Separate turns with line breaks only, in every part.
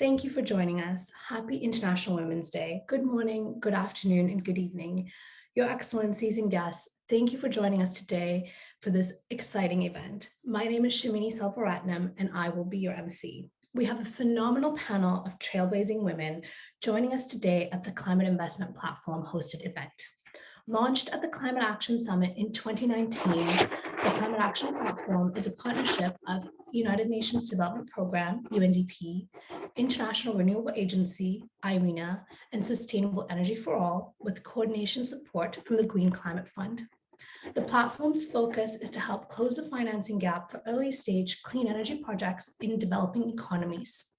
Thank you for joining us. Happy International Women's Day. Good morning, good afternoon, and good evening. Your Excellencies and guests, thank you for joining us today for this exciting event. My name is Shamini Selvaratnam, and I will be your MC. We have a phenomenal panel of trailblazing women joining us today at the Climate Investment Platform hosted event. Launched at the Climate Action Summit in 2019, the Climate Action Platform is a partnership of United Nations Development Programme, UNDP, International Renewable Agency, IRENA, and Sustainable Energy for All, with coordination support from the Green Climate Fund. The platform's focus is to help close the financing gap for early-stage clean energy projects in developing economies,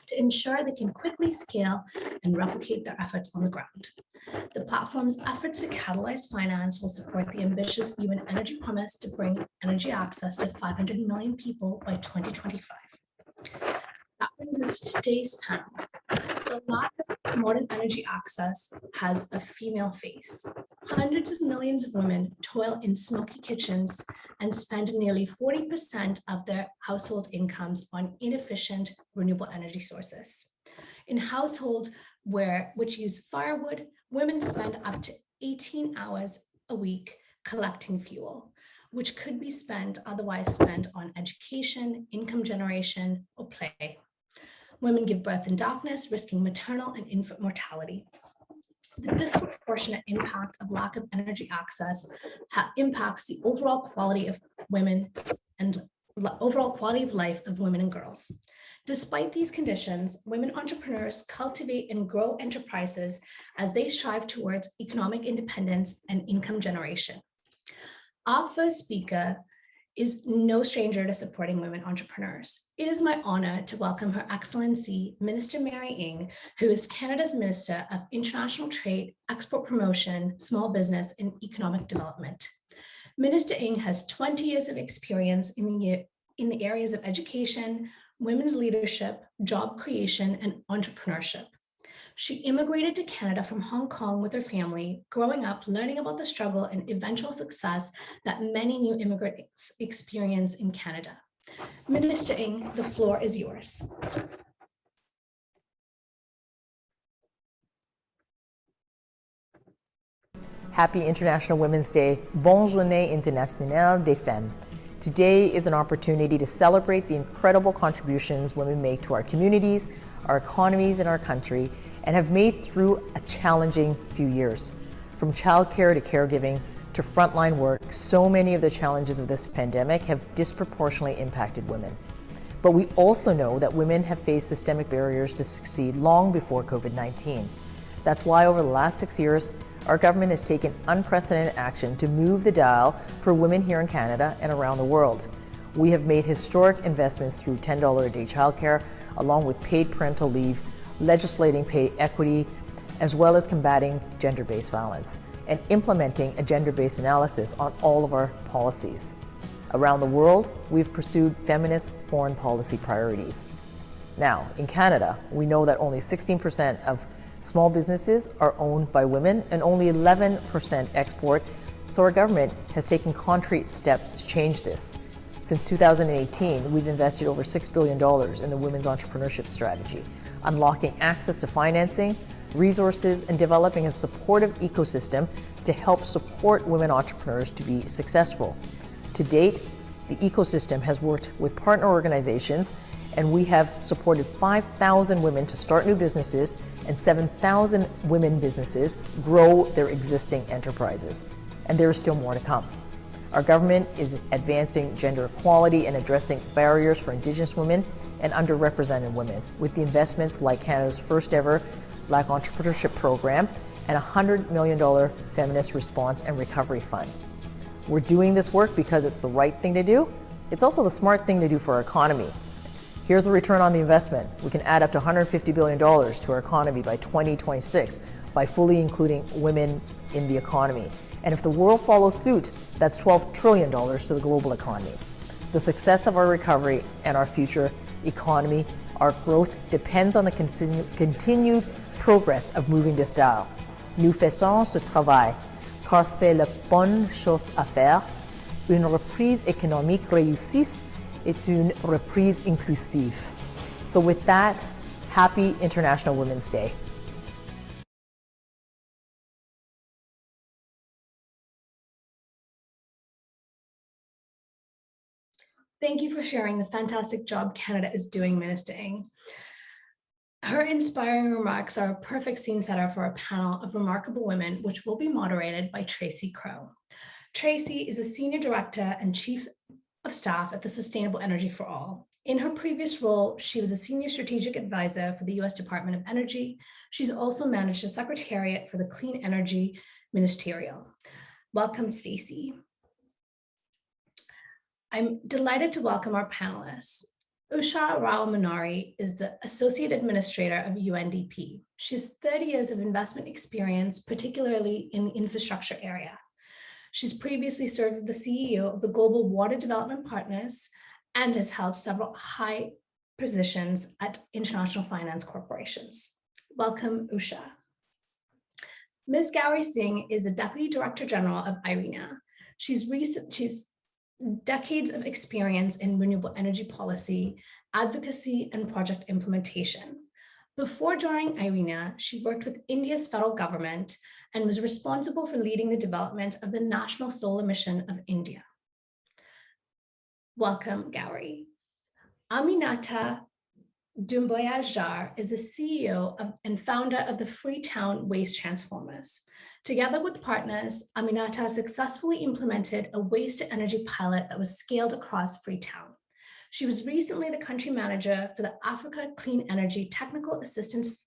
to ensure they can quickly scale and replicate their efforts on the ground. The platform's efforts to catalyze finance will support the ambitious UN energy promise to bring energy access to 500 million people by 2025. That brings us to today's panel. The lack of modern energy access has a female face. Hundreds of millions of women toil in smoky kitchens and spend nearly 40% of their household incomes on inefficient renewable energy sources. In households which use firewood, women spend up to 18 hours a week collecting fuel, which could be otherwise spent on education, income generation, or play. Women give birth in darkness, risking maternal and infant mortality. The disproportionate impact of lack of energy access impacts the overall quality of women and overall quality of life of women and girls. Despite these conditions, women entrepreneurs cultivate and grow enterprises as they strive towards economic independence and income generation. Our first speaker is no stranger to supporting women entrepreneurs. It is my honor to welcome Her Excellency Minister Mary Ng, who is Canada's Minister of International Trade, Export Promotion, Small Business, and Economic Development. Minister Ng has 20 years of experience in the areas of education, women's leadership, job creation, and entrepreneurship. She immigrated to Canada from Hong Kong with her family, growing up learning about the struggle and eventual success that many new immigrants experience in Canada. Minister Ng, the floor is yours.
Happy International Women's Day. Bonne journée internationale des femmes. Today is an opportunity to celebrate the incredible contributions women make to our communities, our economies, and our country, and have made through a challenging few years. From childcare to caregiving to frontline work, so many of the challenges of this pandemic have disproportionately impacted women. But we also know that women have faced systemic barriers to succeed long before COVID-19. That's why over the last 6 years, our government has taken unprecedented action to move the dial for women here in Canada and around the world. We have made historic investments through $10 a day childcare, along with paid parental leave, legislating pay equity, as well as combating gender-based violence, and implementing a gender-based analysis on all of our policies. Around the world, we've pursued feminist foreign policy priorities. Now, in Canada, we know that only 16% of small businesses are owned by women and only 11% export, so our government has taken concrete steps to change this. Since 2018, we've invested over $6 billion in the Women's Entrepreneurship Strategy, unlocking access to financing, resources, and developing a supportive ecosystem to help support women entrepreneurs to be successful. To date, the ecosystem has worked with partner organizations, and we have supported 5,000 women to start new businesses and 7,000 women businesses grow their existing enterprises. And there is still more to come. Our government is advancing gender equality and addressing barriers for Indigenous women and underrepresented women with the investments like Canada's first ever Black Entrepreneurship Program and a $100 million Feminist Response and Recovery Fund. We're doing this work because it's the right thing to do. It's also the smart thing to do for our economy. Here's the return on the investment. We can add up to $150 billion to our economy by 2026 by fully including women in the economy. And if the world follows suit, that's $12 trillion to the global economy. The success of our recovery and our future economy, our growth depends on the continued progress of moving this dial. Nous faisons ce travail, car c'est la bonne chose à faire. Une reprise économique réussie est une reprise inclusive. So with that, Happy International Women's Day.
Thank you for sharing the fantastic job Canada is doing, Minister Ng. Her inspiring remarks are a perfect scene setter for a panel of remarkable women, which will be moderated by Tracey Crowe. Tracey is a Senior Director and Chief of Staff at the Sustainable Energy for All. In her previous role, she was a Senior Strategic Advisor for the U.S. Department of Energy. She's also managed a Secretariat for the Clean Energy Ministerial. Welcome, Stacey. I'm delighted to welcome our panelists. Usha Rao-Monari is the Associate Administrator of UNDP. She has 30 years of investment experience, particularly in the infrastructure area. She's previously served as the CEO of the Global Water Development Partners and has held several high positions at international finance corporations. Welcome, Usha. Ms. Gauri Singh is the Deputy Director General of IRENA. She's decades of experience in renewable energy policy, advocacy, and project implementation. Before joining IRENA, she worked with India's federal government and was responsible for leading the development of the National Solar Mission of India. Welcome, Gauri. Aminata Dumbuya-Jarr is the CEO and founder of the Freetown Waste Transformers. Together with partners, Aminata successfully implemented a waste-to-energy pilot that was scaled across Freetown. She was recently the country manager for the Africa Clean Energy Technical Assistance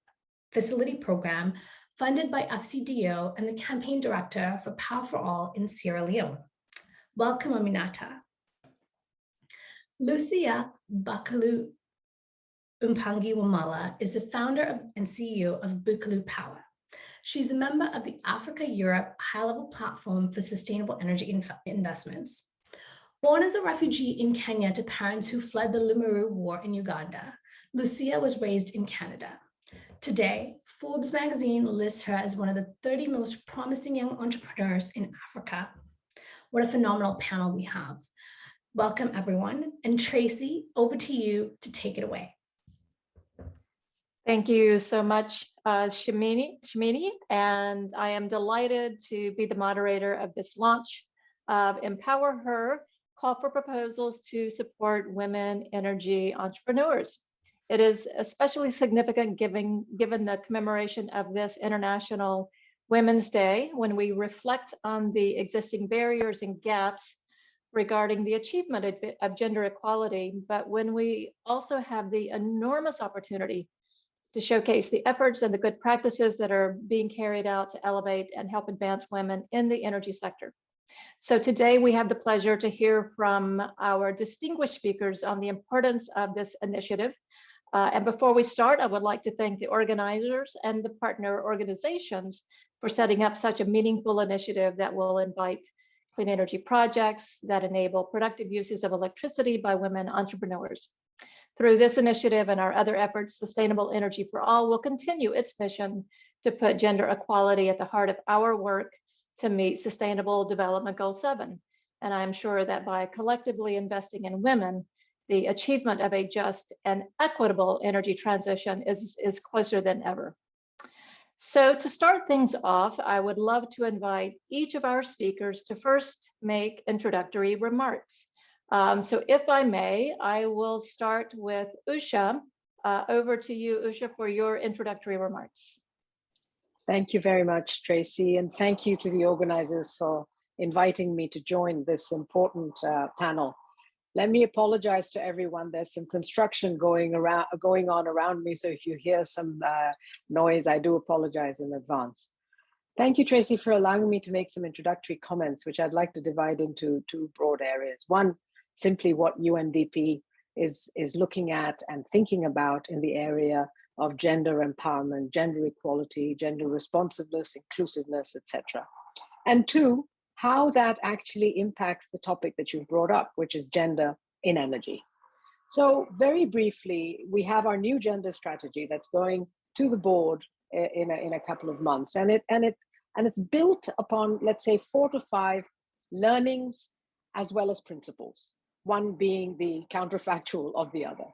Facility Program, funded by FCDO, and the campaign director for Power for All in Sierra Leone. Welcome, Aminata. Lucia Bakulumpagi-Wamala is the founder and CEO of BukaluPower. She's a member of the Africa-Europe High-Level Platform for Sustainable Energy Investments. Born as a refugee in Kenya to parents who fled the Limuru War in Uganda, Lucia was raised in Canada. Today, Forbes magazine lists her as one of the 30 most promising young entrepreneurs in Africa. What a phenomenal panel we have. Welcome, everyone. And Tracey, over to you to take it away.
Thank you so much, Shamini, and I am delighted to be the moderator of this launch of Empower Her, call for proposals to support women energy entrepreneurs. It is especially significant given the commemoration of this International Women's Day, when we reflect on the existing barriers and gaps regarding the achievement of gender equality, but when we also have the enormous opportunity to showcase the efforts and the good practices that are being carried out to elevate and help advance women in the energy sector. So today we have the pleasure to hear from our distinguished speakers on the importance of this initiative. And before we start, I would like to thank the organizers and the partner organizations for setting up such a meaningful initiative that will invite clean energy projects that enable productive uses of electricity by women entrepreneurs. Through this initiative and our other efforts, Sustainable Energy for All will continue its mission to put gender equality at the heart of our work to meet Sustainable Development Goal 7. And I'm sure that by collectively investing in women, the achievement of a just and equitable energy transition is closer than ever. So to start things off, I would love to invite each of our speakers to first make introductory remarks. So if I may, I will start with Usha. Over to you, Usha, for your introductory remarks.
Thank you very much, Tracey, and thank you to the organizers for inviting me to join this important panel. Let me apologize to everyone. There's some construction going on around me, so if you hear some noise, I do apologize in advance. Thank you, Tracey, for allowing me to make some introductory comments, which I'd like to divide into two broad areas. One, simply what UNDP is looking at and thinking about in the area of gender empowerment, gender equality, gender responsiveness, inclusiveness, etc. And two, how that actually impacts the topic that you've brought up, which is gender in energy. So very briefly, we have our new gender strategy that's going to the board in a couple of months, and it's built upon, let's say, 4 to 5 learnings as well as principles, one being the counterfactual of the other.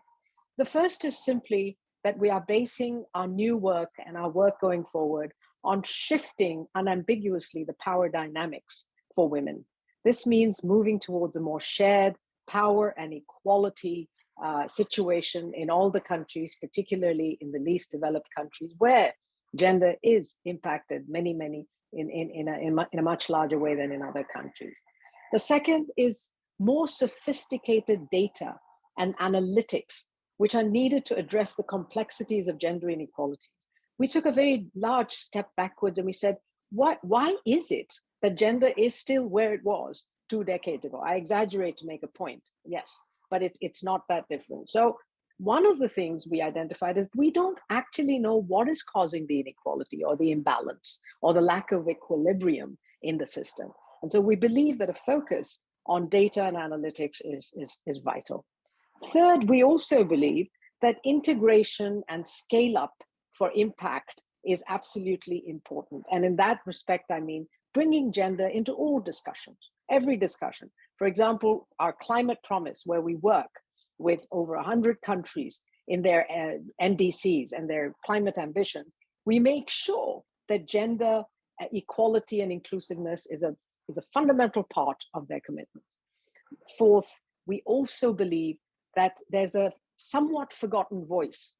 The first is simply that we are basing our new work and our work going forward on shifting unambiguously the power dynamics for women. This means moving towards a more shared power and equality situation in all the countries, particularly in the least developed countries, where gender is impacted in a much larger way than in other countries. The second is more sophisticated data and analytics, which are needed to address the complexities of gender inequalities. We took a very large step backwards and we said, why is it that gender is still where it was 2 decades ago? I exaggerate to make a point, yes, but it's not that different. So one of the things we identified is we don't actually know what is causing the inequality or the imbalance or the lack of equilibrium in the system. And so we believe that a focus on data and analytics is vital. Third, we also believe that integration and scale up for impact is absolutely important. And in that respect, I mean, bringing gender into all discussions, every discussion. For example, our climate promise, where we work with over 100 countries in their NDCs and their climate ambitions, we make sure that gender equality and inclusiveness is a fundamental part of their commitment. Fourth, we also believe that there's a somewhat forgotten voice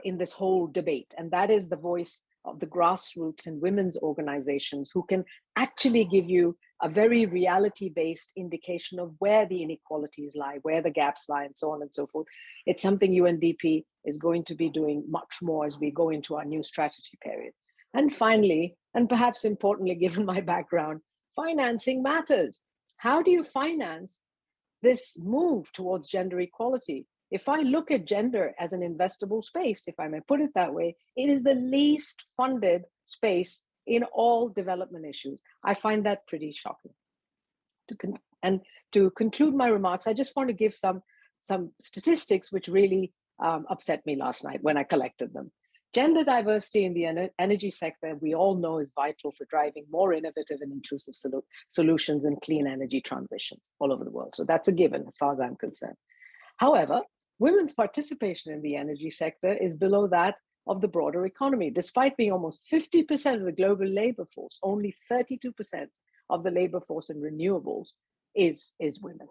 in this whole debate, and that is the voice of the grassroots and women's organizations who can actually give you a very reality-based indication of where the inequalities lie, where the gaps lie, and so on and so forth. It's something UNDP is going to be doing much more as we go into our new strategy period. And finally, and perhaps importantly, given my background, financing matters. How do you finance this move towards gender equality? If I look at gender as an investable space, if I may put it that way, it is the least funded space in all development issues. I find that pretty shocking. To conclude my remarks, I just want to give some statistics which really upset me last night when I collected them. Gender diversity in the energy sector, we all know, is vital for driving more innovative and inclusive solutions and clean energy transitions all over the world. So that's a given as far as I'm concerned. However, women's participation in the energy sector is below that of the broader economy. Despite being almost 50% of the global labor force, only 32% of the labor force in renewables is women.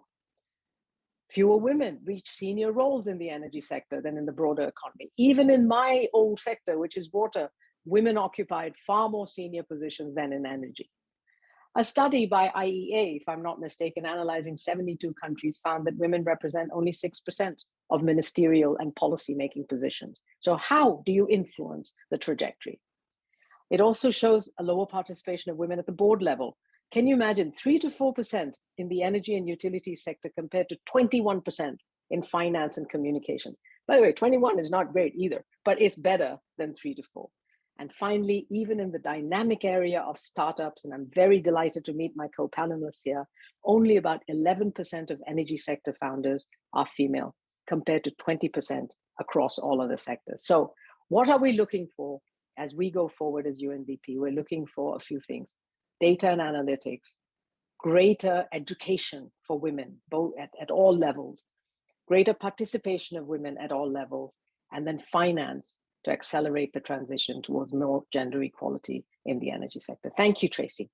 Fewer women reach senior roles in the energy sector than in the broader economy. Even in my old sector, which is water, women occupied far more senior positions than in energy. A study by IEA, if I'm not mistaken, analyzing 72 countries, found that women represent only 6% of ministerial and policy-making positions. So how do you influence the trajectory? It also shows a lower participation of women at the board level. Can you imagine 3 to 4% in the energy and utilities sector compared to 21% in finance and communications? By the way, 21 is not great either, but it's better than 3 to 4. And finally, even in the dynamic area of startups, and I'm very delighted to meet my co-panelists here, only about 11% of energy sector founders are female, compared to 20% across all other sectors. So what are we looking for as we go forward as UNDP? We're looking for a few things: data and analytics, greater education for women, both at all levels, greater participation of women at all levels, and then finance to accelerate the transition towards more gender equality in the energy sector. Thank you, Tracey.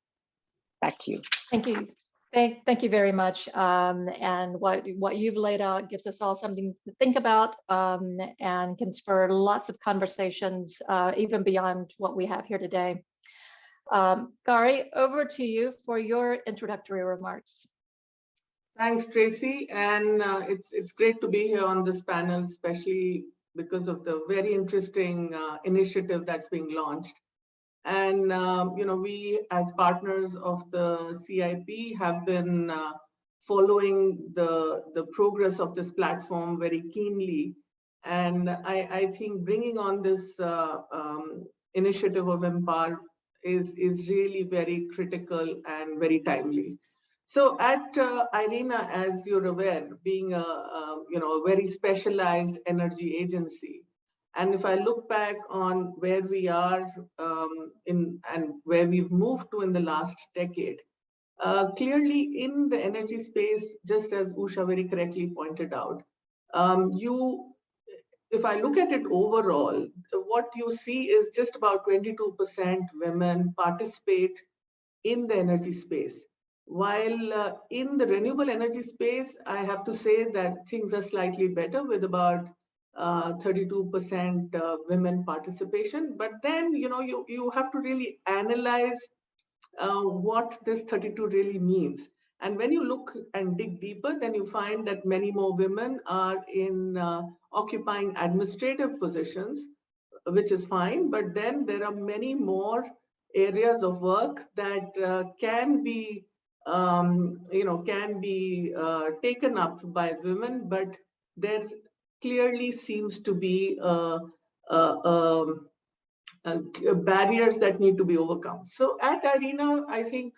Back to you.
Thank you. Thank you very much. And what you've laid out gives us all something to think about and can spur lots of conversations even beyond what we have here today. Gauri, over to you for your introductory remarks.
Thanks, Tracey. And it's great to be here on this panel, especially because of the very interesting initiative that's being launched. And we, as partners of the CIP, have been following the progress of this platform very keenly. And I think bringing on this initiative of EmPower is really very critical and very timely. So at IRENA, as you're aware, being a very specialized energy agency, and if I look back on where we are and where we've moved to in the last decade, clearly in the energy space, just as Usha very correctly pointed out, if I look at it overall, what you see is just about 22% women participate in the energy space. While in the renewable energy space, I have to say that things are slightly better with about 32% women participation. But then, you have to really analyze what this 32 really means. And when you look and dig deeper, then you find that many more women are in occupying administrative positions, which is fine. But then there are many more areas of work that can be taken up by women, but there clearly seems to be barriers that need to be overcome. So at IRENA, I think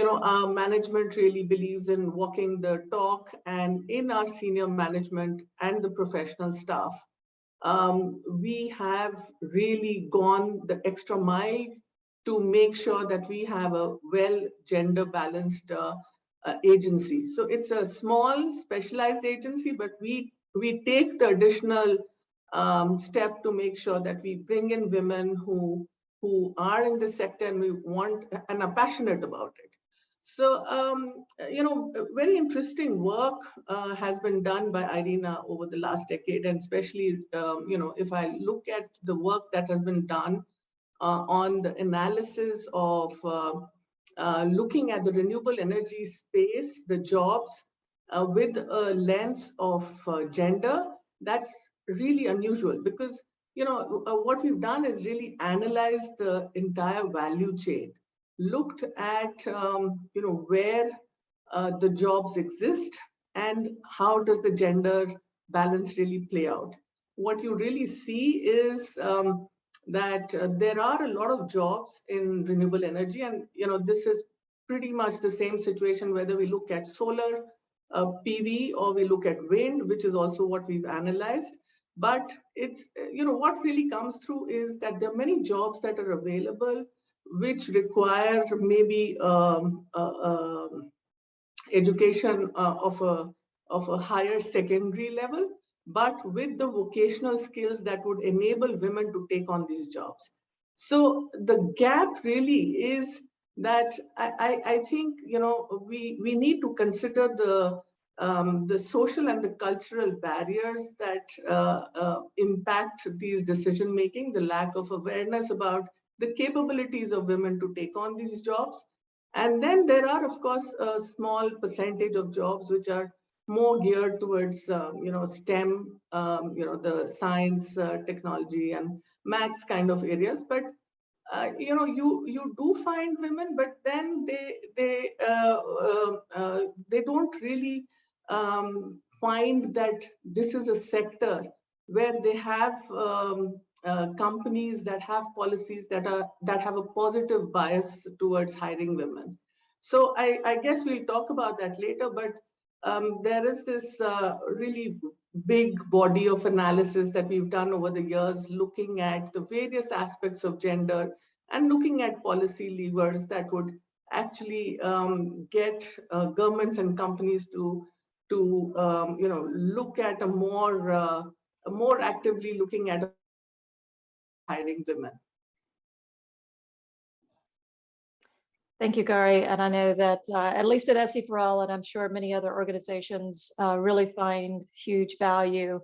our management really believes in walking the talk, and in our senior management and the professional staff, we have really gone the extra mile to make sure that we have a well gender balanced agency. So it's a small specialized agency, but we take the additional step to make sure that we bring in women who are in the sector and we want and are passionate about it. So, very interesting work has been done by IRENA over the last decade, and especially, if I look at the work that has been done on the analysis of looking at the renewable energy space, the jobs with a lens of gender, that's really unusual because, what we've done is really analyze the entire value chain, looked at, where the jobs exist and how does the gender balance really play out. What you really see is that there are a lot of jobs in renewable energy, and this is pretty much the same situation whether we look at solar PV or we look at wind, which is also what we've analyzed. But it's what really comes through is that there are many jobs that are available which require maybe education of a higher secondary level, but with the vocational skills that would enable women to take on these jobs. So the gap really is that I think we need to consider the social and the cultural barriers that impact these decision making, the lack of awareness about the capabilities of women to take on these jobs. And then there are, of course, a small percentage of jobs which are more geared towards, STEM, the science, technology, and maths kind of areas. But you do find women, but then they don't really find that this is a sector where they have companies that have policies that have a positive bias towards hiring women. So I guess we'll talk about that later, but there is this really big body of analysis that we've done over the years, looking at the various aspects of gender and looking at policy levers that would actually get governments and companies to look at a more actively looking at hiring women.
Thank you, Gauri. And I know that at least at SEforAll, and I'm sure many other organizations really find huge value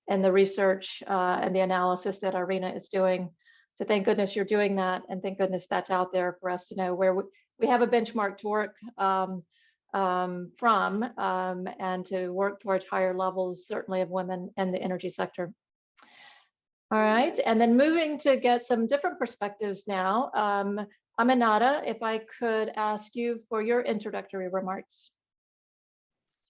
in the research and the analysis that IRENA is doing. So thank goodness you're doing that. And thank goodness that's out there for us to know where we have a benchmark to work from and to work towards higher levels, certainly of women in the energy sector. All right, and then moving to get some different perspectives now. Aminata, if I could ask you for your introductory remarks.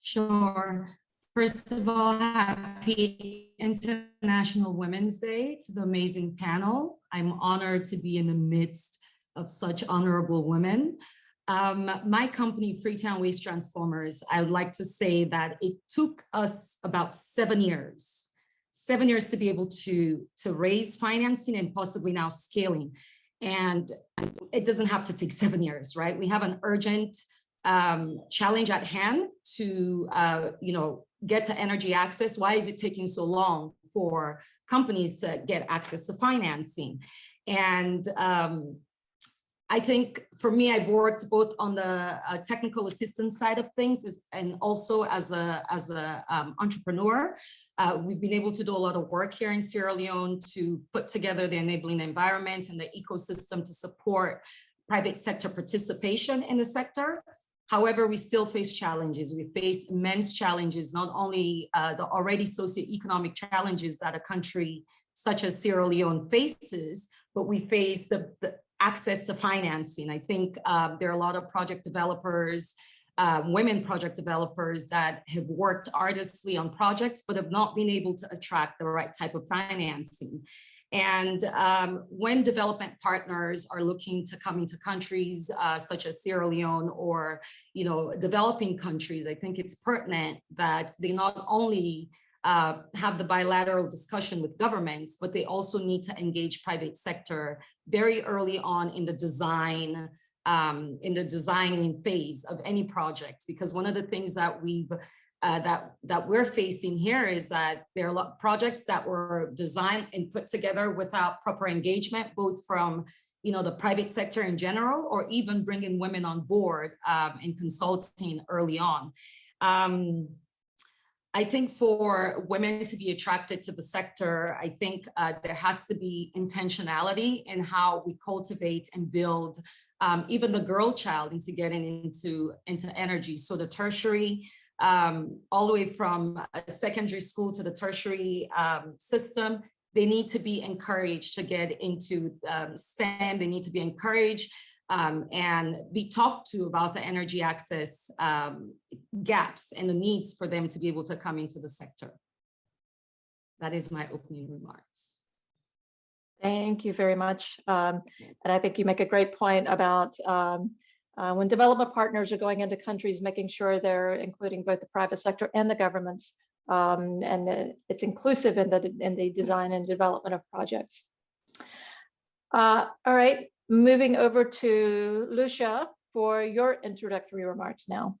Sure. First of all, happy International Women's Day to the amazing panel. I'm honored to be in the midst of such honorable women. My company, Freetown Waste Transformers, I would like to say that it took us about 7 years to be able to raise financing and possibly now scaling. And it doesn't have to take 7 years, right? We have an urgent challenge at hand to, get to energy access. Why is it taking so long for companies to get access to financing. And I think for me, I've worked both on the technical assistance side of things and also as a entrepreneur. We've been able to do a lot of work here in Sierra Leone to put together the enabling environment and the ecosystem to support private sector participation in the sector. However, we still face challenges. We face immense challenges, not only the already socioeconomic challenges that a country such as Sierra Leone faces, but we face the access to financing. I think there are a lot of project developers, women project developers that have worked arduously on projects, but have not been able to attract the right type of financing. And when development partners are looking to come into countries such as Sierra Leone or, developing countries, I think it's pertinent that they not only have the bilateral discussion with governments, but they also need to engage private sector very early on in the designing phase of any project. Because one of the things that we're facing here is that there are a lot of projects that were designed and put together without proper engagement, both from the private sector in general, or even bringing women on board in consulting early on. I think for women to be attracted to the sector, I think there has to be intentionality in how we cultivate and build even the girl child into getting into energy. So the tertiary, all the way from secondary school to the tertiary system, they need to be encouraged to get into STEM. They need to be encouraged and be talked to about the energy access gaps and the needs for them to be able to come into the sector. That is my opening remarks.
Thank you very much. And I think you make a great point about when development partners are going into countries, making sure they're including both the private sector and the governments, and it's inclusive in the design and development of projects. All right, moving over to Lucia for your introductory remarks now.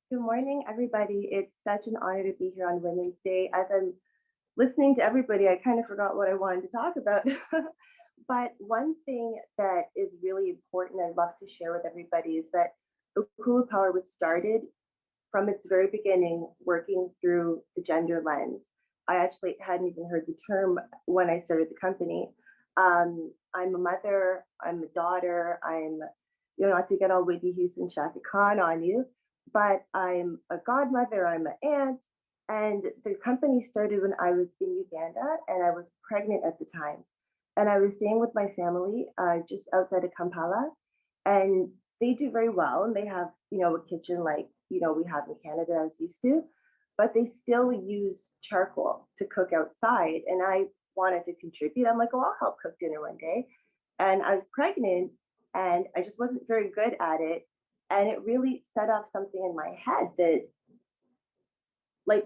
Good morning, everybody. It's such an honor to be here on Women's Day. As I'm listening to everybody, I kind of forgot what I wanted to talk about. But one thing that is really important, I'd love to share with everybody, is that BukaluPower was started from its very beginning working through the gender lens. I actually hadn't even heard the term when I started the company. I'm a mother, I'm a daughter, I'm, not to get all Whitney Houston, Shaka Khan on you, but I'm a godmother, I'm an aunt, and the company started when I was in Uganda and I was pregnant at the time. And I was staying with my family just outside of Kampala, and they do very well. And they have, a kitchen like, we have in Canada, I was used to, but they still use charcoal to cook outside. And I wanted to contribute. I'm like, oh, I'll help cook dinner one day. And I was pregnant and I just wasn't very good at it. And it really set off something in my head that, like,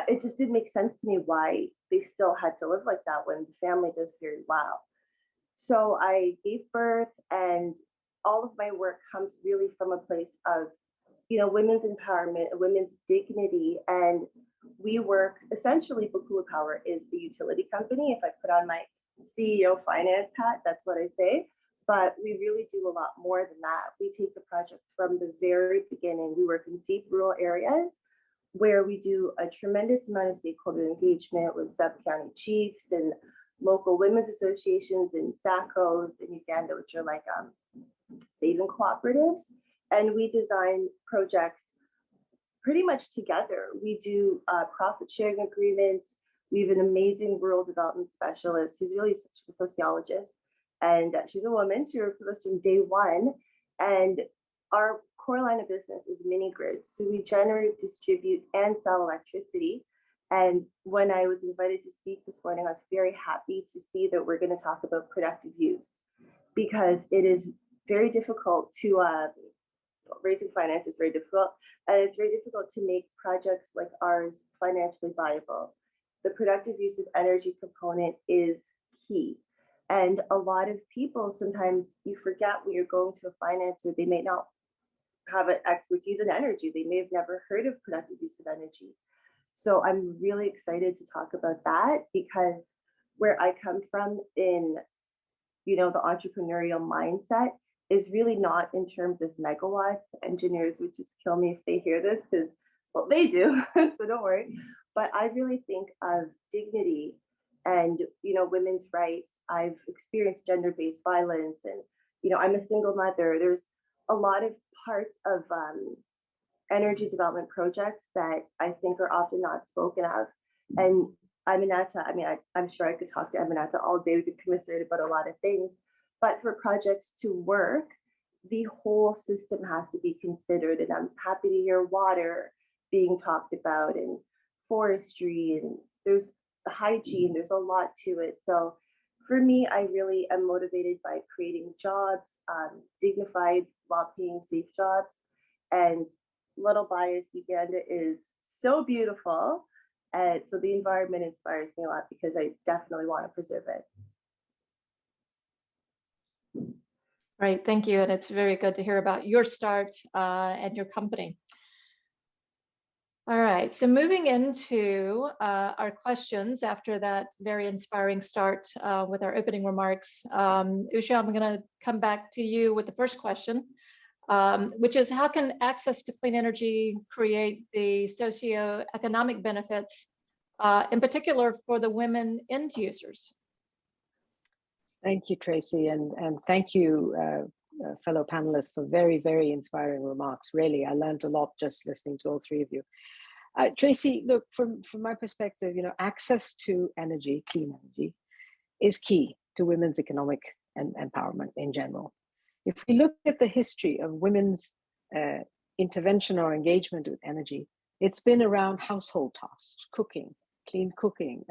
it just didn't make sense to me why they still had to live like that when the family does very well. So I gave birth, and all of my work comes really from a place of, women's empowerment, women's dignity. And we work, essentially, BukaluPower is the utility company. If I put on my CEO finance hat, that's what I say. But we really do a lot more than that. We take the projects from the very beginning. We work in deep rural areas where we do a tremendous amount of stakeholder engagement with sub-county chiefs and local women's associations and SACCOs in Uganda, which are like saving cooperatives. And we design projects pretty much together. We do profit sharing agreements. We have an amazing rural development specialist who's really she's a sociologist, and she's a woman. She works with us from day one. And our core line of business is mini grids. So we generate, distribute, and sell electricity. And when I was invited to speak this morning, I was very happy to see that we're going to talk about productive use, because it is very difficult to, raising finance is very difficult, and it's very difficult to make projects like ours financially viable. The productive use of energy component is key. And a lot of people, sometimes you forget when you're going to a financer, they may not have an expertise in energy. They may have never heard of productive use of energy. So I'm really excited to talk about that, because where I come from in, the entrepreneurial mindset is really not in terms of megawatts. Engineers would just kill me if they hear this, because, well, they do, so don't worry. But I really think of dignity and, women's rights. I've experienced gender-based violence, and, I'm a single mother. There's a lot of parts of energy development projects that I think are often not spoken of. And Aminata, I'm sure I could talk to Aminata all day. We could commiserate about a lot of things. But for projects to work, the whole system has to be considered. And I'm happy to hear water being talked about, and forestry, and there's hygiene, there's a lot to it. So for me, I really am motivated by creating jobs, dignified, well-paying, safe jobs. And little bias, Uganda is so beautiful. And so the environment inspires me a lot, because I definitely want to preserve it.
Right, thank you. And it's very good to hear about your start and your company. All right, so moving into our questions after that very inspiring start with our opening remarks. Usha, I'm going to come back to you with the first question, which is, how can access to clean energy create the socio-economic benefits, in particular for the women end users?
Thank you, Tracey, and thank you, fellow panelists, for very, very inspiring remarks. Really, I learned a lot just listening to all three of you. Tracey, look, from my perspective, access to energy, clean energy, is key to women's economic empowerment in general. If we look at the history of women's intervention or engagement with energy, it's been around household tasks, cooking, clean cooking,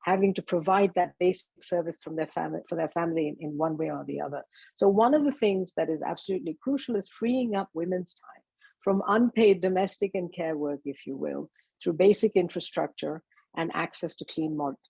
having to provide that basic service for their family in one way or the other. So one of the things that is absolutely crucial is freeing up women's time from unpaid domestic and care work, if you will, through basic infrastructure and access to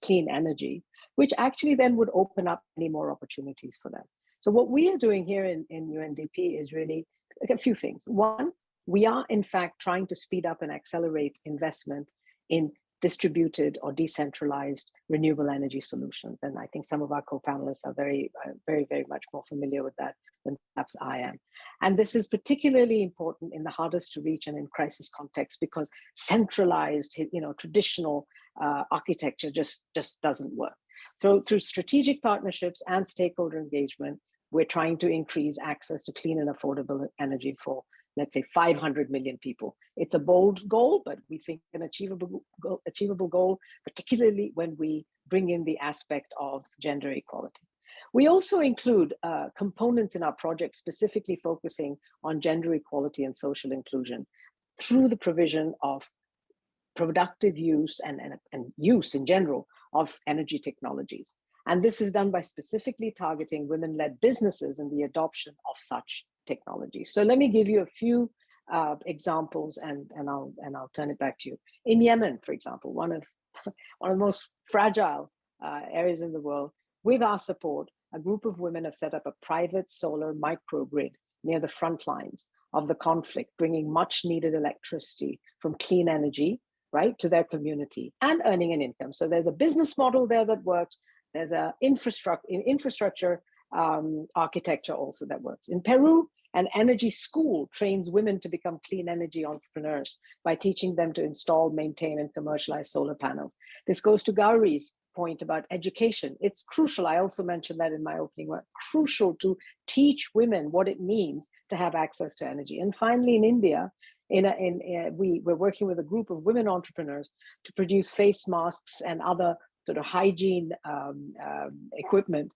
clean energy, which actually then would open up many more opportunities for them. So what we are doing here in UNDP is really a few things. One, we are in fact trying to speed up and accelerate investment in distributed or decentralized renewable energy solutions. And I think some of our co-panelists are very, very much more familiar with that than perhaps I am. And this is particularly important in the hardest to reach and in crisis context, because centralized, traditional architecture just doesn't work. So through strategic partnerships and stakeholder engagement, we're trying to increase access to clean and affordable energy for, let's say, 500 million people. It's a bold goal, but we think an achievable goal, particularly when we bring in the aspect of gender equality. We also include components in our project specifically focusing on gender equality and social inclusion through the provision of productive use and use in general of energy technologies. And this is done by specifically targeting women-led businesses and the adoption of such technologies. So let me give you a few examples, and I'll turn it back to you. In Yemen, for example, one of the most fragile areas in the world, with our support, a group of women have set up a private solar microgrid near the front lines of the conflict, bringing much needed electricity from clean energy, right, to their community and earning an income. So there's a business model there that works. There's an infrastructure architecture also that works. In Peru, an energy school trains women to become clean energy entrepreneurs by teaching them to install, maintain, and commercialize solar panels. This goes to Gauri's point about education. It's crucial. I also mentioned that in my opening work. Crucial to teach women what it means to have access to energy. And finally, in India, we're working with a group of women entrepreneurs to produce face masks and other sort of hygiene equipment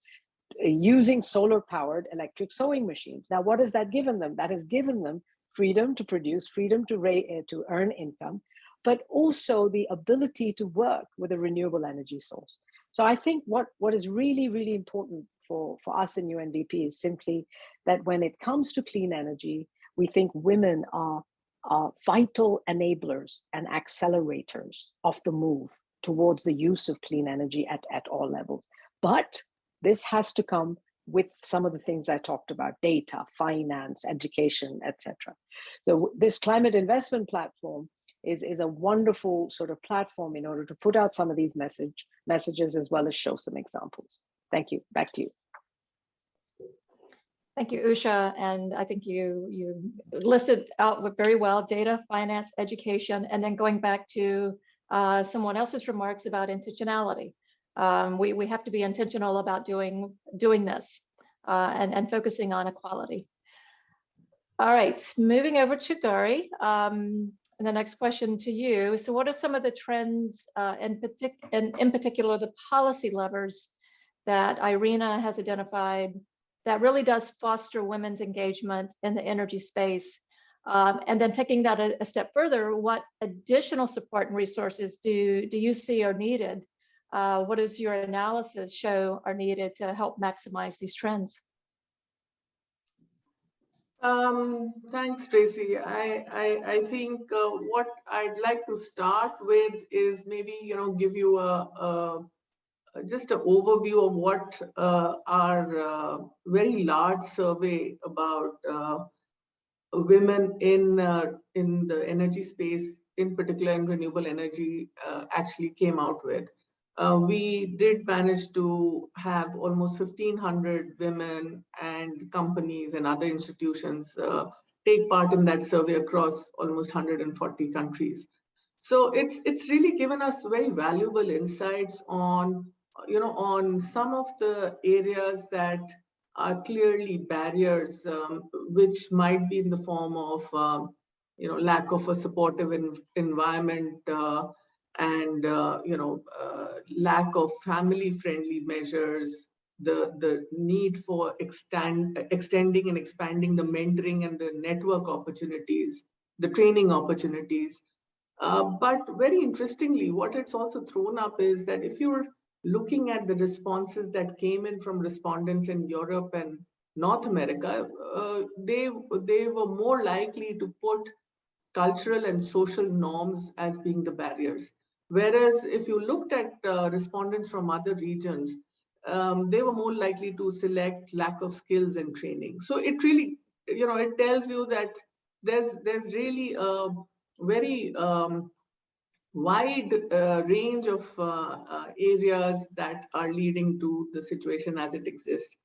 using solar-powered electric sewing machines. Now, what has that given them? That has given them freedom to produce, freedom to earn income, but also the ability to work with a renewable energy source. So I think what is really, really important for us in UNDP is simply that when it comes to clean energy, we think women are vital enablers and accelerators of the move towards the use of clean energy at all levels. But this has to come with some of the things I talked about: data, finance, education, etc. So this climate investment platform is a wonderful sort of platform in order to put out some of these messages as well as show some examples. Thank you. Back to you.
Thank you, Usha. And I think you listed out very well: data, finance, education, and then going back to someone else's remarks about intentionality. We have to be intentional about doing this and focusing on equality. All right, moving over to Gauri. And the next question to you. So what are some of the trends, in particular, the policy levers that IRENA has identified that really does foster women's engagement in the energy space? And then taking that a step further, what additional support and resources do you see are needed? What does your analysis show are needed to help maximize these trends?
Thanks, Tracey. I think what I'd like to start with is maybe, give you just an overview of what our very large survey about women in the energy space, in particular in renewable energy, actually came out with. We did manage to have almost 1,500 women and companies and other institutions take part in that survey across almost 140 countries. So it's really given us very valuable insights on, on some of the areas that are clearly barriers, which might be in the form of, lack of a supportive environment, and lack of family-friendly measures, the need for extending and expanding the mentoring and the network opportunities, the training opportunities. But very interestingly, what it's also thrown up is that if you're looking at the responses that came in from respondents in Europe and North America, they were more likely to put cultural and social norms as being the barriers. Whereas if you looked at respondents from other regions, they were more likely to select lack of skills and training. So it really, it tells you that there's really a very wide range of areas that are leading to the situation as it exists.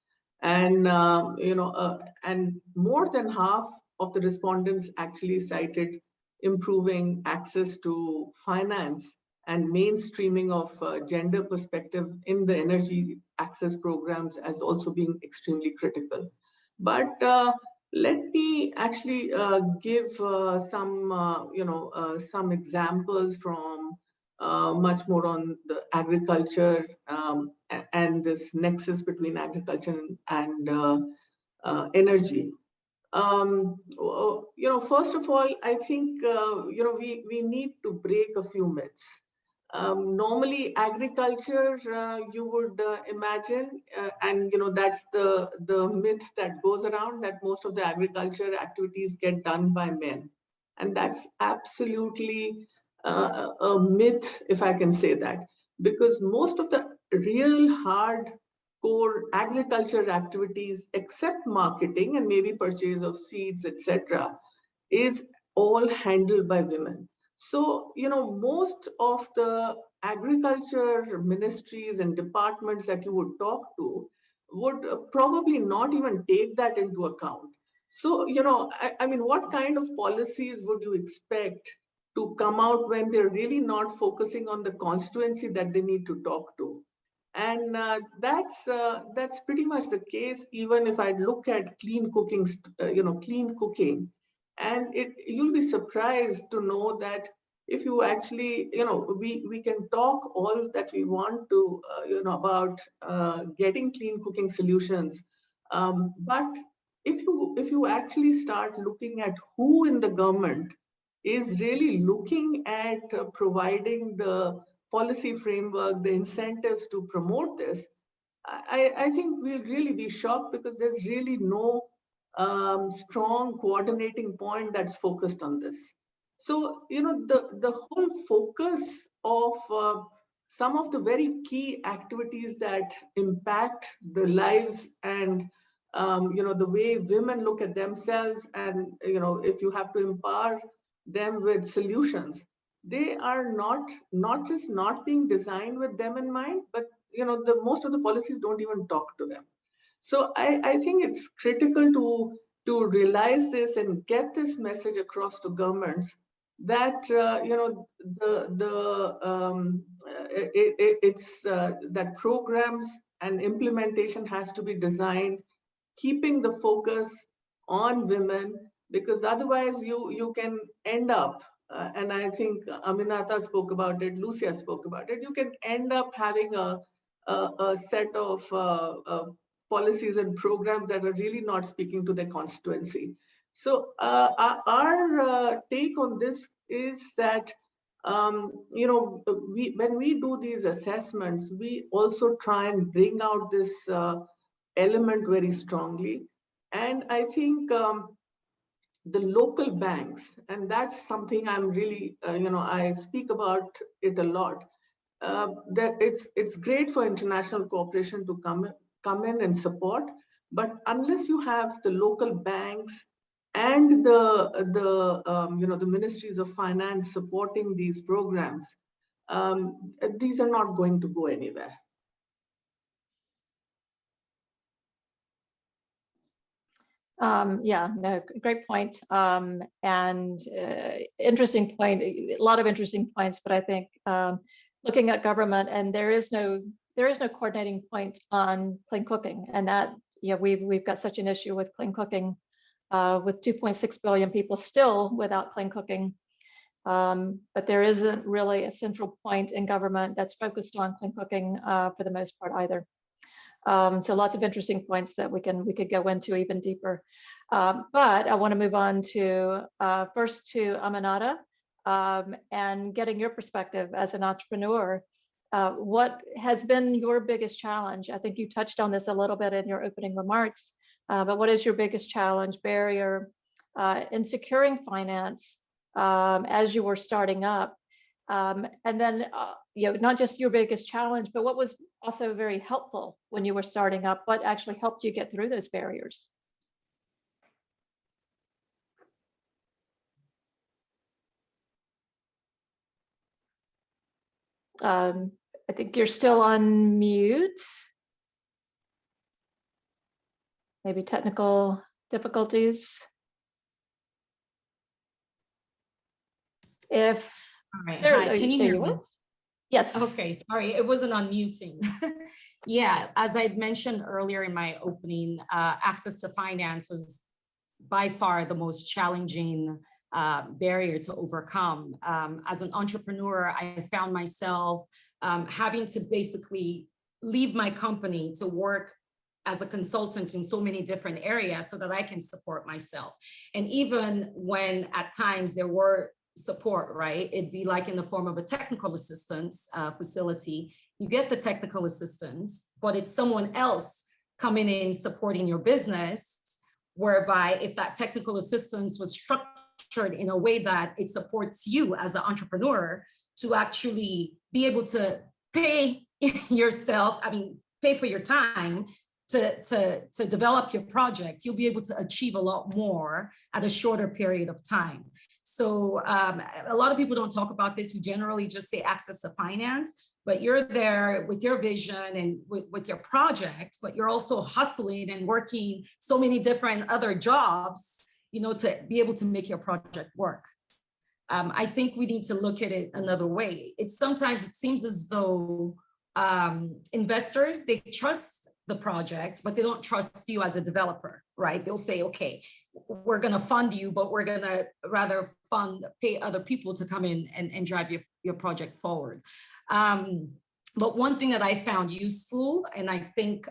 And, and more than half of the respondents actually cited improving access to finance and mainstreaming of gender perspective in the energy access programs as also being extremely critical. But let me actually give some examples from much more on the agriculture and this nexus between agriculture and energy. First of all, I think we need to break a few myths. Normally, agriculture, you would imagine, and that's the myth that goes around, that most of the agriculture activities get done by men, and that's absolutely a myth, if I can say that, because most of the real hard core agriculture activities, except marketing and maybe purchase of seeds, etc., is all handled by women. So, most of the agriculture ministries and departments that you would talk to would probably not even take that into account. So, I mean, what kind of policies would you expect to come out when they're really not focusing on the constituency that they need to talk to? And that's pretty much the case, even if I look at clean cooking, clean cooking. And you'll be surprised to know that if you actually, we can talk all that we want to, about getting clean cooking solutions. But if you actually start looking at who in the government is really looking at providing the policy framework, the incentives to promote this, I think we'll really be shocked, because there's really no strong coordinating point that's focused on this. So, the whole focus of some of the very key activities that impact the lives and, the way women look at themselves, and, if you have to empower them with solutions, they are not just not being designed with them in mind, but the most of the policies don't even talk to them. So I think it's critical to realize this and get this message across to governments that that programs and implementation has to be designed keeping the focus on women, because otherwise you can end up and I think Aminata spoke about it, Lucia spoke about it, you can end up having a set of policies and programs that are really not speaking to their constituency. So our take on this is that when we do these assessments, we also try and bring out this element very strongly. And I think the local banks, and that's something I'm really, I speak about it a lot, that it's great for international cooperation to come in and support, but unless you have the local banks and the ministries of finance supporting these programs, these are not going to go anywhere.
Yeah, no, great point. And interesting point, a lot of interesting points, but I think looking at government, and there is no coordinating point on clean cooking, and that we've got such an issue with clean cooking, with 2.6 billion people still without clean cooking. But there isn't really a central point in government that's focused on clean cooking for the most part either. So lots of interesting points that we could go into even deeper. But I want to move on to first to Aminata and getting your perspective as an entrepreneur. What has been your biggest challenge? I think you touched on this a little bit in your opening remarks, but what is your biggest challenge, barrier in securing finance as you were starting up? And then, not just your biggest challenge, but what was also very helpful when you were starting up? What actually helped you get through those barriers? I think you're still on mute. Maybe technical difficulties.
All right. Hi, can you hear me?
Yes.
Okay, sorry, it wasn't unmuting. Yeah, as I mentioned earlier in my opening, access to finance was by far the most challenging barrier to overcome. As an entrepreneur, I found myself having to basically leave my company to work as a consultant in so many different areas so that I can support myself. And even when at times there were support, right? It'd be like in the form of a technical assistance facility. You get the technical assistance, but it's someone else coming in supporting your business, whereby if that technical assistance was structured in a way that it supports you as the entrepreneur to actually be able to pay yourself, pay for your time to develop your project, you'll be able to achieve a lot more at a shorter period of time. So a lot of people don't talk about this. We generally just say access to finance, but you're there with your vision and with your project, but you're also hustling and working so many different other jobs, to be able to make your project work. I think we need to look at it another way. Sometimes it seems as though investors, they trust the project, but they don't trust you as a developer, right? They'll say, okay, we're going to fund you, but we're going to rather pay other people to come in and drive your project forward. But one thing that I found useful, and I think,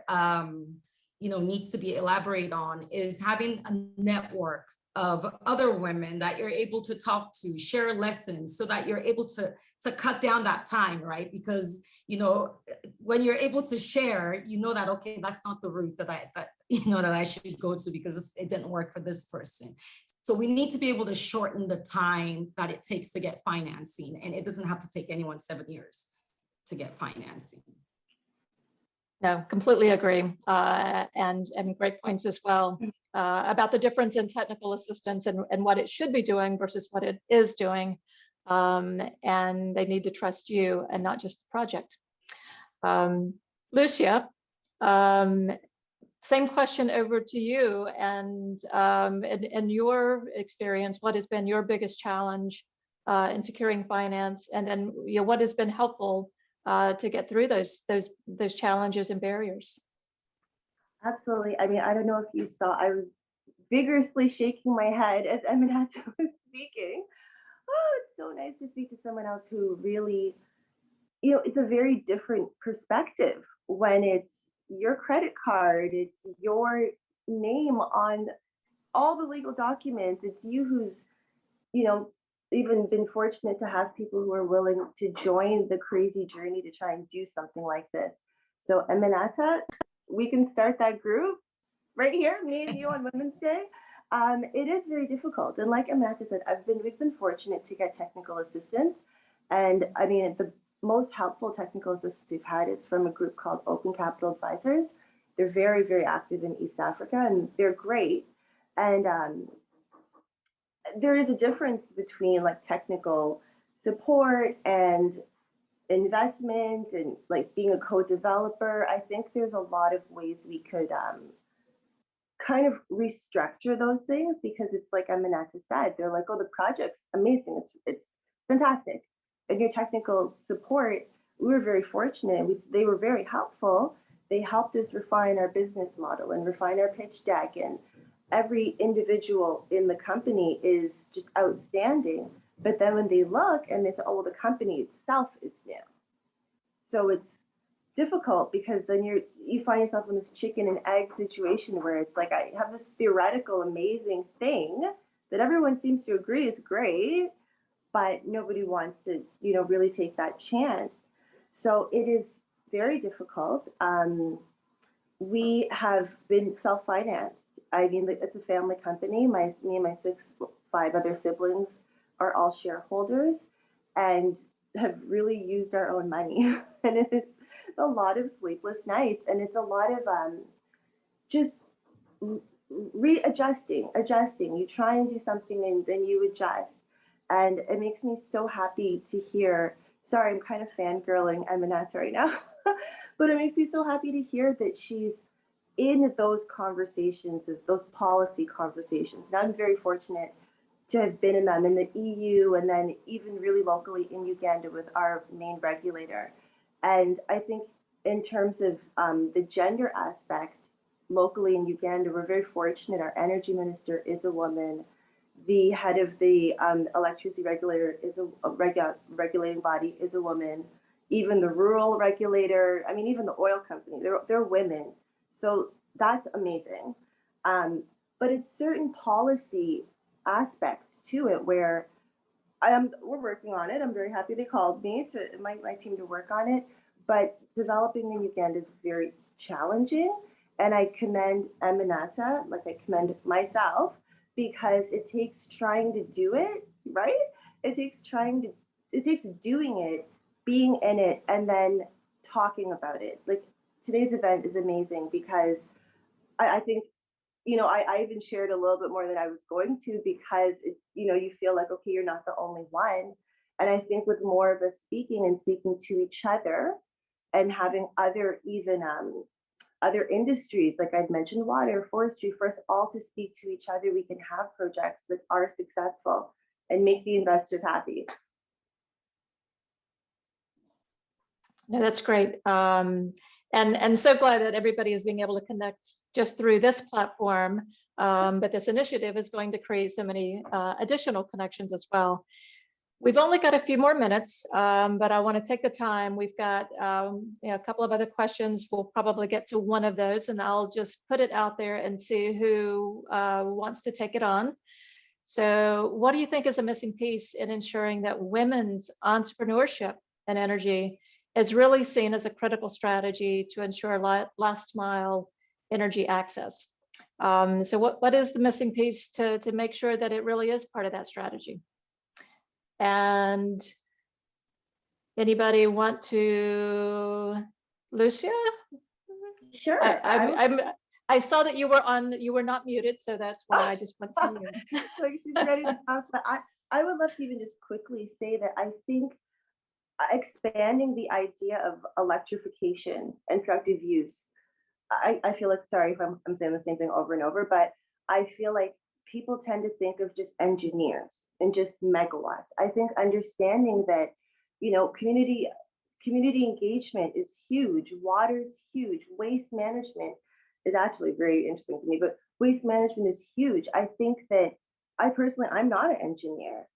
needs to be elaborated on, is having a network of other women that you're able to talk to, share lessons, so that you're able to cut down that time, right? Because, when you're able to share, that, okay, that's not the route that I should go to because it didn't work for this person. So we need to be able to shorten the time that it takes to get financing. And it doesn't have to take anyone 7 years to get financing. No,
completely agree. And great points as well. about the difference in technical assistance and what it should be doing versus what it is doing. And they need to trust you and not just the project. Lucia, same question over to you. And in your experience, what has been your biggest challenge in securing finance? And then, you know, what has been helpful to get through those challenges and barriers?
Absolutely. I mean, I don't know if you saw, I was vigorously shaking my head as Aminata was speaking. Oh, it's so nice to speak to someone else who really, you know, it's a very different perspective when it's your credit card, it's your name on all the legal documents, it's you who's, you know, even been fortunate to have people who are willing to join the crazy journey to try and do something like this. So Aminata, we can start that group right here, me and you on Women's Day. It is very difficult. And like Aminata said, we've been fortunate to get technical assistance. And I mean, the most helpful technical assistance we've had is from a group called Open Capital Advisors. They're very, very active in East Africa and they're great. And there is a difference between like technical support and investment and like being a co-developer. I think there's a lot of ways we could kind of restructure those things, because it's like Aminata said, they're like, oh, the project's amazing, it's fantastic, and your technical support, we were very fortunate. They were very helpful. They helped us refine our business model and refine our pitch deck, and every individual in the company is just outstanding. But then when they look and they say, oh, well, the company itself is new. So it's difficult, because then you find yourself in this chicken and egg situation where it's like, I have this theoretical amazing thing that everyone seems to agree is great, but nobody wants to, you know, really take that chance. So it is very difficult. We have been self-financed. I mean, it's a family company. Me and my 5 other siblings are all shareholders and have really used our own money. And it's a lot of sleepless nights, and it's a lot of just adjusting. You try and do something and then you adjust. And it makes me so happy to hear, sorry, I'm kind of fangirling Aminata right now, but it makes me so happy to hear that she's in those conversations, those policy conversations. And I'm very fortunate to have been in them in the EU, and then even really locally in Uganda with our main regulator. And I think in terms of the gender aspect, locally in Uganda, we're very fortunate. Our energy minister is a woman. The head of the electricity regulator is a regulating body is a woman. Even the rural regulator, I mean, even the oil company, they're women. So that's amazing. But it's certain policy aspects to it where we're working on it. I'm very happy they called me to my team to work on it. But developing in Uganda is very challenging. And I commend Aminata, like I commend myself, because it takes trying to do it, right? It takes doing it, being in it, and then talking about it. Like today's event is amazing because I think, you know, I even shared a little bit more than I was going to, because it, you know, you feel like, okay, you're not the only one. And I think with more of us speaking to each other and having other industries, like I'd mentioned, water, forestry, for us all to speak to each other, we can have projects that are successful and make the investors happy.
No, that's great. And so glad that everybody is being able to connect just through this platform. But this initiative is going to create so many additional connections as well. We've only got a few more minutes, but I want to take the time. We've got a couple of other questions. We'll probably get to one of those, and I'll just put it out there and see who wants to take it on. So what do you think is a missing piece in ensuring that women's entrepreneurship and energy is really seen as a critical strategy to ensure last mile energy access? So what is the missing piece to make sure that it really is part of that strategy? And anybody want to, Lucia?
Sure.
I saw that you were not muted, so that's why I just went to you.
Like she's ready to talk, but I would love to even just quickly say that I think expanding the idea of electrification and productive use, I feel like, sorry if I'm saying the same thing over and over, but I feel like people tend to think of just engineers and just megawatts. I think understanding that, you know, community engagement is huge, water is huge, waste management is actually very interesting to me, but waste management is huge. I think that I'm not an engineer.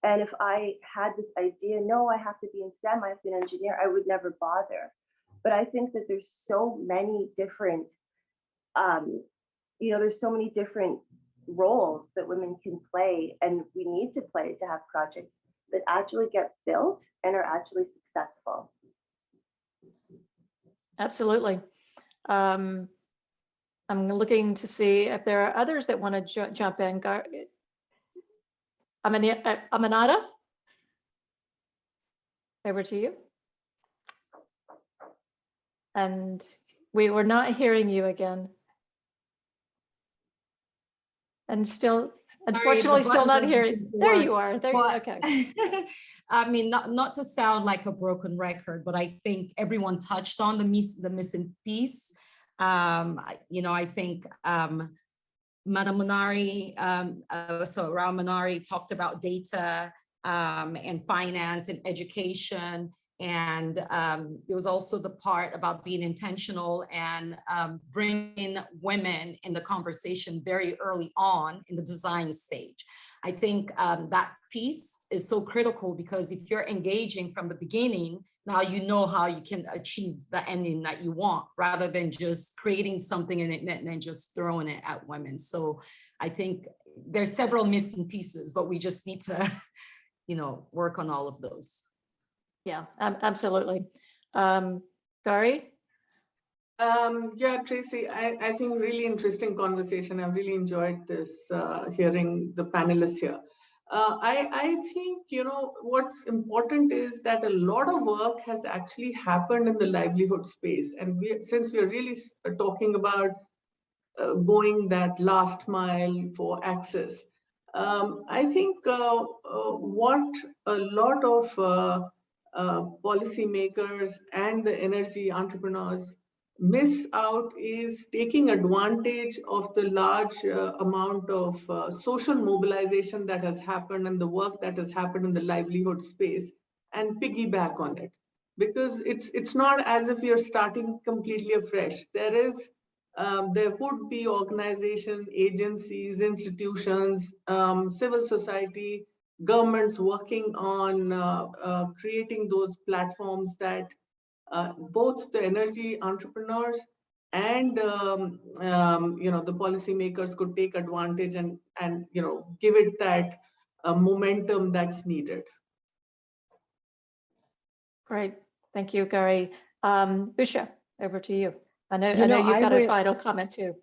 And if I had this idea, no, I have to be in STEM, I have to be an engineer, I would never bother. But I think that there's so many different, there's so many different roles that women can play and we need to play to have projects that actually get built and are actually successful.
Absolutely. I'm looking to see if there are others that want to jump in. Aminata, over to you. And we were not hearing you again. And still, unfortunately, still not hearing. There you are. There. Okay.
I mean, not to sound like a broken record, but I think everyone touched on the missing piece. I think Rao-Monari talked about data and finance and education. And there was also the part about being intentional and bringing women in the conversation very early on in the design stage. I think that piece is so critical because if you're engaging from the beginning, now you know how you can achieve the ending that you want rather than just creating something and then just throwing it at women. So I think there's several missing pieces, but we just need to, work on all of those.
Yeah, absolutely. Gauri?
Yeah, Tracey, I think really interesting conversation. I've really enjoyed this, hearing the panelists here. I think, what's important is that a lot of work has actually happened in the livelihood space. And since we're really talking about going that last mile for access, I think what a lot of policymakers and the energy entrepreneurs miss out is taking advantage of the large amount of social mobilization that has happened and the work that has happened in the livelihood space and piggyback on it. Because it's not as if you're starting completely afresh. There would be organizations, agencies, institutions, civil society, governments working on creating those platforms that both the energy entrepreneurs and the policymakers could take advantage and give it that momentum that's needed.
Great, thank you, Gauri. Usha, over to you. I know you've got a final comment too.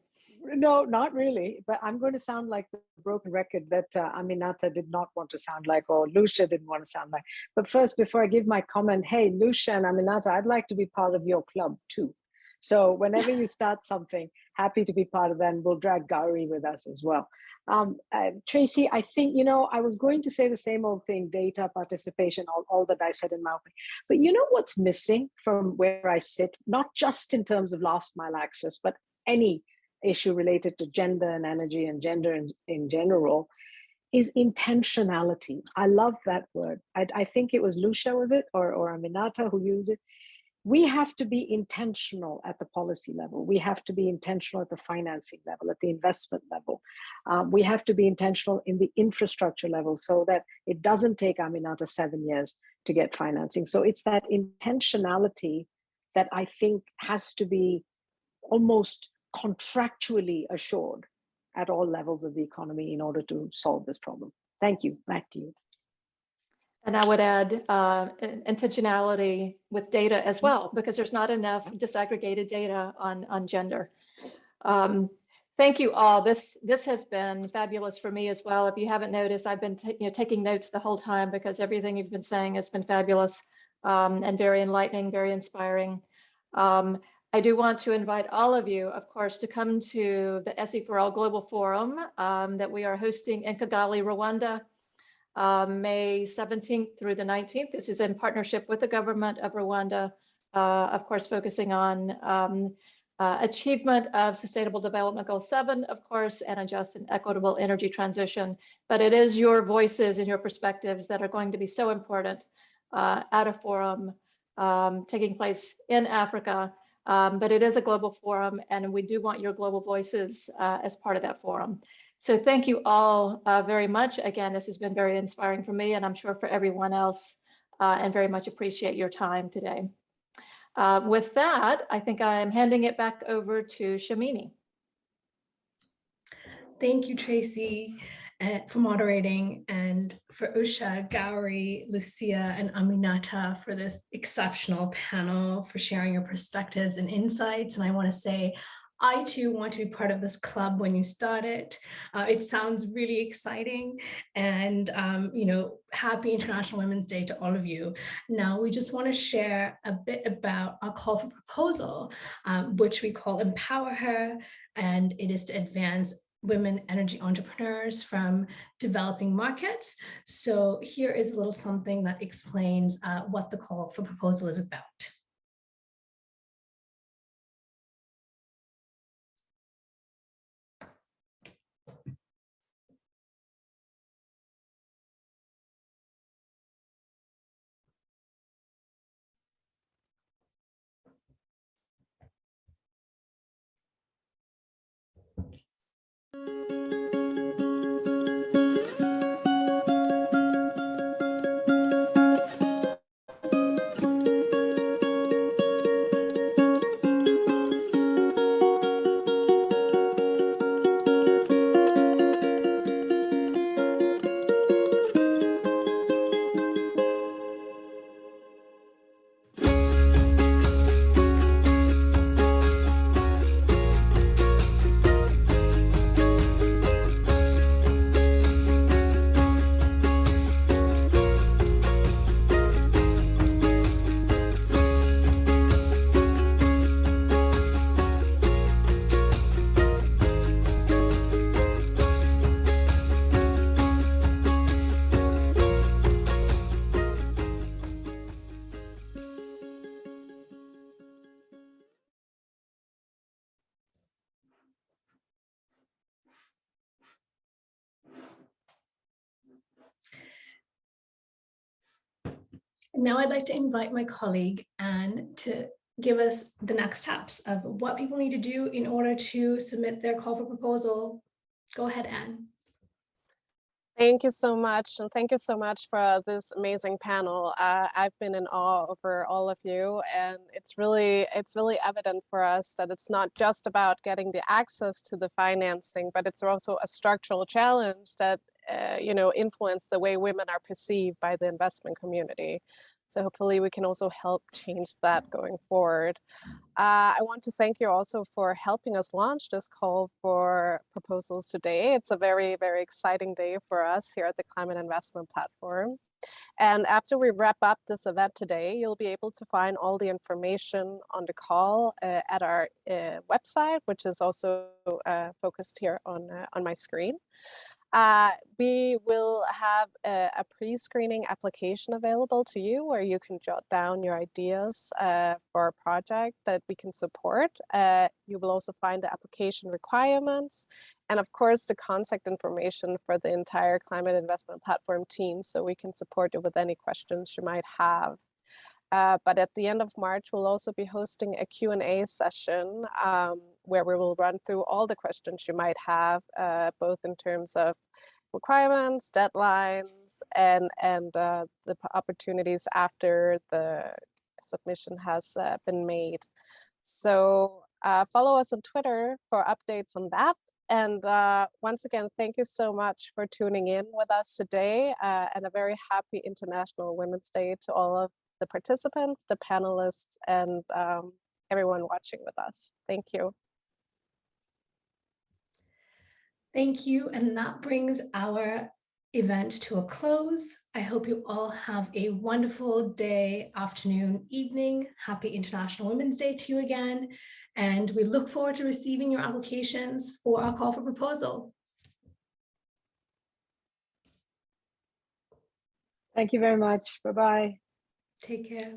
No, not really, but I'm going to sound like the broken record that Aminata did not want to sound like, or Lucia didn't want to sound like. But first, before I give my comment, hey, Lucia and Aminata, I'd like to be part of your club too. So whenever you start something, happy to be part of that, and we'll drag Gauri with us as well. Tracey, I think, I was going to say the same old thing, data, participation, all that I said in my opening. But you know what's missing from where I sit, not just in terms of last mile access, but any issue related to gender and energy and gender in general, is intentionality. I love that word. I think it was Lucia, was it, or Aminata who used it. We have to be intentional at the policy level. We have to be intentional at the financing level, at the investment level. We have to be intentional in the infrastructure level so that it doesn't take Aminata 7 years to get financing. So it's that intentionality that I think has to be almost contractually assured at all levels of the economy in order to solve this problem. Thank you. Back to you.
And I would add intentionality with data as well, because there's not enough disaggregated data on gender. Thank you all. This has been fabulous for me as well. If you haven't noticed, I've been taking notes the whole time because everything you've been saying has been fabulous and very enlightening, very inspiring. I do want to invite all of you, of course, to come to the SEforAll Global Forum that we are hosting in Kigali, Rwanda, May 17th through the 19th. This is in partnership with the government of Rwanda, of course, focusing on achievement of Sustainable Development Goal 7, of course, and a just and equitable energy transition. But it is your voices and your perspectives that are going to be so important at a forum taking place in Africa. But it is a global forum, and we do want your global voices as part of that forum. So thank you all very much. Again, this has been very inspiring for me, and I'm sure for everyone else, and very much appreciate your time today. With that, I think I'm handing it back over to Shamini.
Thank you, Tracey, for moderating, and for Usha, Gauri, Lucia, and Aminata for this exceptional panel, for sharing your perspectives and insights. And I want to say, I too want to be part of this club when you start it. It sounds really exciting, and happy International Women's Day to all of you. Now, we just want to share a bit about our call for proposal, which we call EmPower Her, and it is to advance women energy entrepreneurs from developing markets. So here is a little something that explains what the call for proposal is about. Now I'd like to invite my colleague, Anne, to give us the next steps of what people need to do in order to submit their call for proposal. Go ahead, Anne.
Thank you so much, and thank you so much for this amazing panel. I've been in awe over all of you, and it's really evident for us that it's not just about getting the access to the financing, but it's also a structural challenge that influence the way women are perceived by the investment community. So hopefully we can also help change that going forward. I want to thank you also for helping us launch this call for proposals today. It's a very, very exciting day for us here at the Climate Investment Platform. And after we wrap up this event today, you'll be able to find all the information on the call at our website, which is also focused here on my screen. We will have a pre-screening application available to you where you can jot down your ideas for a project that we can support. You will also find the application requirements and of course the contact information for the entire Climate Investment Platform team so we can support you with any questions you might have. But at the end of March, we'll also be hosting a Q&A session where we will run through all the questions you might have, both in terms of requirements, deadlines, and the opportunities after the submission has been made. So follow us on Twitter for updates on that. And once again, thank you so much for tuning in with us today, and a very happy International Women's Day to all of the participants, the panelists, and everyone watching with us. Thank you.
Thank you. And that brings our event to a close. I hope you all have a wonderful day, afternoon, evening. Happy International Women's Day to you again. And we look forward to receiving your applications for our call for proposal.
Thank you very much. Bye-bye.
Take care.